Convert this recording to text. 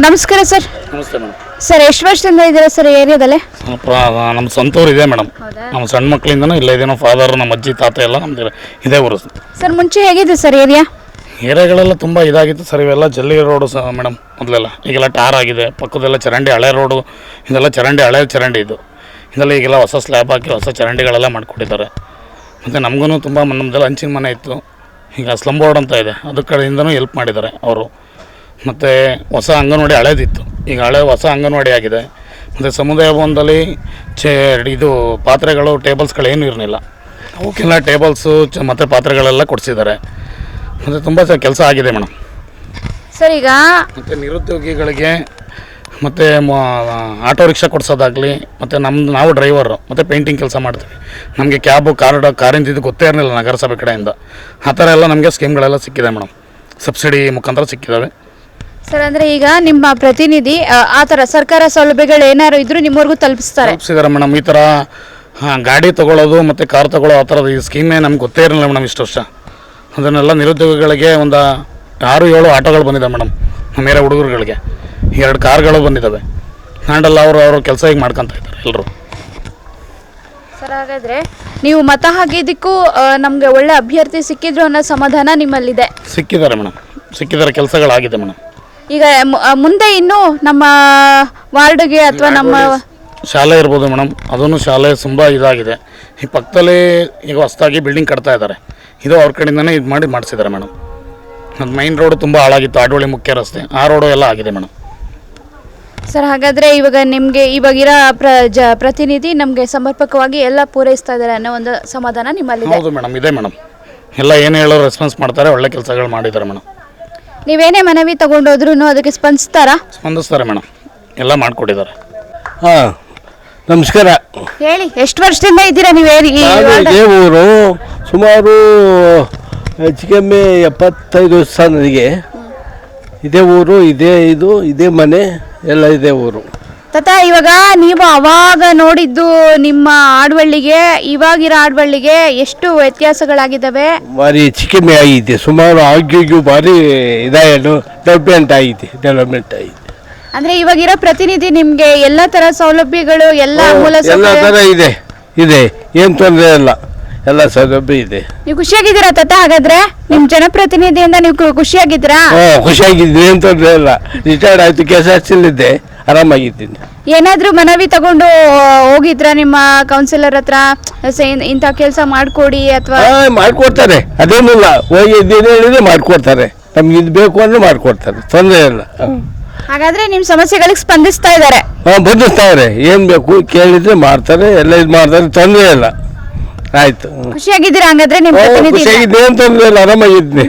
ನಮಸ್ಕಾರ ಸರ್. ನಮಸ್ತೆ madam. Sir ಎಷ್ಟು ವರ್ಷದಿಂದ ಇದ್ದೀರಾ ಸರ್ ಏರಿಯಾದಲ್ಲಿ? ನಮ್ಮ ಸ್ವಂತೂರು ಇದೆ ಮೇಡಮ್. ನಮ್ಮ ಸಣ್ಣ ಮಕ್ಕಳಿಂದನೂ ಇಲ್ಲ ಇದೇನೋ ಫಾದರ್ ನಮ್ಮ ಅಜ್ಜಿ ತಾತ ಎಲ್ಲ ನಮ್ದು ಇದೇ ಊರು ಸರ್. ಮುಂಚೆ ಹೇಗಿದೆ ಸರ್ ಏರಿಯಾಗಳೆಲ್ಲ ತುಂಬ ಇದಾಗಿತ್ತು ಸರ್. ಇವೆಲ್ಲ ಜಲ್ಲಿ ರೋಡು ಸಹ ಮೇಡಮ್ ಮೊದಲೆಲ್ಲ. ಈಗೆಲ್ಲ ಟಾರ್ ಆಗಿದೆ, ಪಕ್ಕದೆಲ್ಲ ಚರಂಡಿ ಹಳೆ ರೋಡು, ಇದೆಲ್ಲ ಹಳೆ ಚರಂಡಿ ಇದೆಲ್ಲ ಈಗೆಲ್ಲ ಹೊಸ ಸ್ಲ್ಯಾಬ್ ಹಾಕಿ ಹೊಸ ಚರಂಡಿಗಳೆಲ್ಲ ಮಾಡಿಕೊಟ್ಟಿದ್ದಾರೆ. ಮತ್ತು ನಮಗೂ ತುಂಬ ನಮ್ಮದೆಲ್ಲ ಹಂಚಿನ ಮನೆ ಇತ್ತು, ಈಗ ಸ್ಲಮ್ ಬೋರ್ಡ್ ಅಂತ ಇದೆ, ಅದ್ರ ಕಡೆಯಿಂದನೂ ಹೆಲ್ಪ್ ಮಾಡಿದ್ದಾರೆ ಅವರು. ಮತ್ತು ಹೊಸ ಅಂಗನವಾಡಿ ಹಳೇದಿತ್ತು, ಈಗ ಹೊಸ ಅಂಗನವಾಡಿ ಆಗಿದೆ. ಮತ್ತು ಸಮುದಾಯ ಭವನದಲ್ಲಿ ಇದು ಪಾತ್ರೆಗಳು ಟೇಬಲ್ಸ್ಗಳು ಏನೂ ಇರಲಿಲ್ಲ, ಅವಕ್ಕೆಲ್ಲ ಟೇಬಲ್ಸು ಮತ್ತು ಪಾತ್ರೆಗಳೆಲ್ಲ ಕೊಡಿಸಿದ್ದಾರೆ. ಮತ್ತು ತುಂಬ ಕೆಲಸ ಆಗಿದೆ ಮೇಡಮ್. ಸರ್ ಈಗ ಮತ್ತು ನಿರುದ್ಯೋಗಿಗಳಿಗೆ ಮತ್ತು ಆಟೋ ರಿಕ್ಷಾ ಕೊಡಿಸೋದಾಗಲಿ, ಮತ್ತು ನಾವು ಡ್ರೈವರು ಮತ್ತು ಪೇಂಟಿಂಗ್ ಕೆಲಸ ಮಾಡ್ತೀವಿ. ನಮಗೆ ಕಾರಿಂದ ಇದು ಗೊತ್ತೇ ಇರಲಿಲ್ಲ ನಗರಸಭೆ ಕಡೆಯಿಂದ. ಆ ಥರ ಎಲ್ಲ ನಮಗೆ ಸ್ಕೀಮ್ಗಳೆಲ್ಲ ಸಿಕ್ಕಿದೆ ಮೇಡಮ್, ಸಬ್ಸಿಡಿ ಮುಖಾಂತರ ಸಿಕ್ಕಿದ್ದಾವೆ ಸರ್. ಅಂದರೆ ಈಗ ನಿಮ್ಮ ಪ್ರತಿನಿಧಿ ಆ ಥರ ಸರ್ಕಾರ ಸೌಲಭ್ಯಗಳು ಏನಾದ್ರು ಇದ್ರೂ ನಿಮ್ಮವರೆಗೂ ತಲುಪಿಸಿದ್ದಾರೆ ಮೇಡಮ್. ಈ ಥರ ಗಾಡಿ ತೊಗೊಳ್ಳೋದು ಮತ್ತು ಕಾರ್ ತೊಗೊಳ್ಳೋ ಆ ಥರದ ಈ ಸ್ಕೀಮೇ ನಮ್ಗೆ ಗೊತ್ತೇ ಇರಲಿಲ್ಲ ಮೇಡಮ್ ಇಷ್ಟು ವರ್ಷ. ಅದನ್ನೆಲ್ಲ ನಿರುದ್ಯೋಗಿಗಳಿಗೆ ಒಂದು 6-7 ಆಟೋಗಳು ಬಂದಿದ್ದಾವೆ ಮೇಡಮ್. ನಮ್ಮ ಏರಿಯಾ ಹುಡುಗರುಗಳಿಗೆ 2 ಕಾರ್ಗಳು ಬಂದಿದ್ದಾವೆ. ಹ್ಯಾಂಡಲ್ ಅವರು ಕೆಲಸ ಈಗ ಮಾಡ್ಕೊತ ಇದ್ದಾರೆ ಎಲ್ಲರೂ. ಸರ್ ಹಾಗಾದರೆ ನೀವು ಮತ ಹಾಕಿದ್ದಕ್ಕೂ ನಮಗೆ ಒಳ್ಳೆ ಅಭ್ಯರ್ಥಿ ಸಿಕ್ಕಿದ್ರು ಅನ್ನೋ ಸಮಾಧಾನ ನಿಮ್ಮಲ್ಲಿದೆ? ಸಿಕ್ಕಿದ್ದಾರೆ ಮೇಡಮ್, ಸಿಕ್ಕಿದ್ದಾರೆ, ಕೆಲಸಗಳಾಗಿದೆ ಮೇಡಮ್. ಈಗ ಮುಂದೆ ಇನ್ನೂ ನಮ್ಮ ವಾರ್ಡ್ಗೆ ಅಥವಾ ನಮ್ಮ ಶಾಲೆ ಇರ್ಬೋದು ಮೇಡಮ್, ಅದನ್ನು ಶಾಲೆ ತುಂಬ ಇದಾಗಿದೆ. ಈ ಪಕ್ಕದಲ್ಲಿ ಈಗ ಹೊಸದಾಗಿ ಬಿಲ್ಡಿಂಗ್ ಕಟ್ತಾ ಇದ್ದಾರೆ, ಇದು ಅವ್ರ ಕಡೆಯಿಂದನೇ ಇದು ಮಾಡಿಸಿದ್ದಾರೆ ಮೇಡಮ್. ಅದು ಮೈನ್ ರೋಡು ತುಂಬ ಹಾಳಾಗಿತ್ತು, ಆಡೋಳಿ ಮುಖ್ಯ ರಸ್ತೆ, ಆ ರೋಡು ಎಲ್ಲ ಆಗಿದೆ ಮೇಡಮ್. ಸರ್ ಹಾಗಾದರೆ ಇವಾಗ ನಿಮಗೆ ಇವಾಗಿರೋ ಪ್ರತಿನಿಧಿ ನಮಗೆ ಸಮರ್ಪಕವಾಗಿ ಎಲ್ಲ ಪೂರೈಸ್ತಾ ಇದ್ದಾರೆ ಅನ್ನೋ ಒಂದು ಸಮಾಧಾನ ನಿಮ್ಮಲ್ಲಿ? ಹೌದು ಮೇಡಮ್, ಇದೆ ಮೇಡಮ್. ಎಲ್ಲ ಏನು ಹೇಳೋ ರೆಸ್ಪಾನ್ಸ್ ಮಾಡ್ತಾರೆ, ಒಳ್ಳೆ ಕೆಲಸಗಳು ಮಾಡಿದ್ದಾರೆ ಮೇಡಮ್. ನೀವೇನೇ ಮನವಿ ತಗೊಂಡೋದ್ರೂ ಅದಕ್ಕೆ ಸ್ಪಂದಿಸ್ತಾರೆ ಮೇಡಮ್, ಎಲ್ಲ ಮಾಡಿಕೊಟ್ಟಿದ್ದಾರೆ. ಹಾಂ, ನಮಸ್ಕಾರ. ಹೇಳಿ, ಎಷ್ಟು ವರ್ಷದಿಂದ ಇದ್ದೀರಾ ನೀವು? ಇದೇ ಊರು, ಸುಮಾರು ಹೆಚ್ಚು ಕಮ್ಮಿ 75 ವರ್ಷ ನನಗೆ. ಇದೇ ಊರು, ಇದೇ ಮನೆ ಎಲ್ಲ ಇದೇ ಊರು. ತಾತ, ಇವಾಗ ನೀವು ಅವಾಗ ನೋಡಿದ್ದು ನಿಮ್ಮ ಆಡ್ವಳ್ಳಿಗೆ ಇವಾಗಿರೋ ಆಡ್ವಳ್ಳಿಗೆ ಎಷ್ಟು ವ್ಯತ್ಯಾಸಗಳಾಗಿದ್ದಾವೆ? ಭಾರಿ ಹೆಚ್ಚು ಕಮ್ಮಿ ಆಗಿದೆ, ಸುಮಾರು ಆರೋಗ್ಯಕ್ಕೂ ಭಾರಿ ಡೆವಲಪ್ಮೆಂಟ್ ಆಗಿದೆ. ಅಂದ್ರೆ ಇವಾಗಿರೋ ಪ್ರತಿನಿಧಿ ನಿಮ್ಗೆ ಎಲ್ಲ ತರ ಸೌಲಭ್ಯಗಳು ಎಲ್ಲ ಎಲ್ಲ ಥರ ಇದೆ, ಏನು ತೊಂದರೆ ಇಲ್ಲ, ಎಲ್ಲ ಸೌಲಭ್ಯ ಇದೆ. ನೀವು ಖುಷಿಯಾಗಿದ್ದೀರಾ ತಾತ? ಹಾಗಾದ್ರೆ ನಿಮ್ ಜನಪ್ರತಿನಿಧಿಯಿಂದ ನೀವು ಖುಷಿಯಾಗಿದ್ದೀರಾ? ಖುಷಿಯಾಗಿದ್ದೀನಿ, ಏನು ತೊಂದರೆ ಇಲ್ಲ. ರಿಟೈರ್ಡ್ ಆಯ್ತು, ಕೆಲಸ ಆರಾಮಾಗಿದ್ದೀನಿ. ಏನಾದ್ರೂ ಮನವಿ ತಗೊಂಡು ಹೋಗಿದ್ರಾ ನಿಮ್ಮ ಕೌನ್ಸಿಲರ್ ಹತ್ರ, ಇಂಥ ಕೆಲಸ ಮಾಡ್ಕೊಡಿ ಅಥವಾ? ಮಾಡ್ಕೊಡ್ತಾರೆ, ಅದೇನಿಲ್ಲ, ಹೋಗಿದ್ದೀನಿ ಹೇಳಿದ್ರೆ ಮಾಡ್ಕೊಡ್ತಾರೆ. ನಮ್ಗೆ ಇದು ಬೇಕು ಅಂದ್ರೆ ಮಾಡ್ಕೊಡ್ತಾರೆ, ತೊಂದರೆ ಇಲ್ಲ. ಹಾಗಾದ್ರೆ ನಿಮ್ ಸಮಸ್ಯೆಗಳಿಗೆ ಸ್ಪಂದಿಸ್ತಾ ಇದ್ದಾರೆ? ಬಂದಿಸ್ತಾರೆ, ಏನ್ ಬೇಕು ಕೇಳಿದ್ರೆ ಮಾಡ್ತಾರೆ, ಎಲ್ಲ ಇದು ಮಾಡ್ತಾರೆ, ತೊಂದರೆ ಇಲ್ಲ. ಆಯ್ತು, ಖುಷಿಯಾಗಿದ್ದೀರಾ? ಹಂಗಾದ್ರೆ ನಿಮ್ ಪ್ರತಿನಿಧಿ ಖುಷಿಯಾಗಿದ್ದೀನಿ, ಏನು ತೊಂದರೆ ಇಲ್ಲ, ಆರಾಮಾಗಿದ್ದೀನಿ.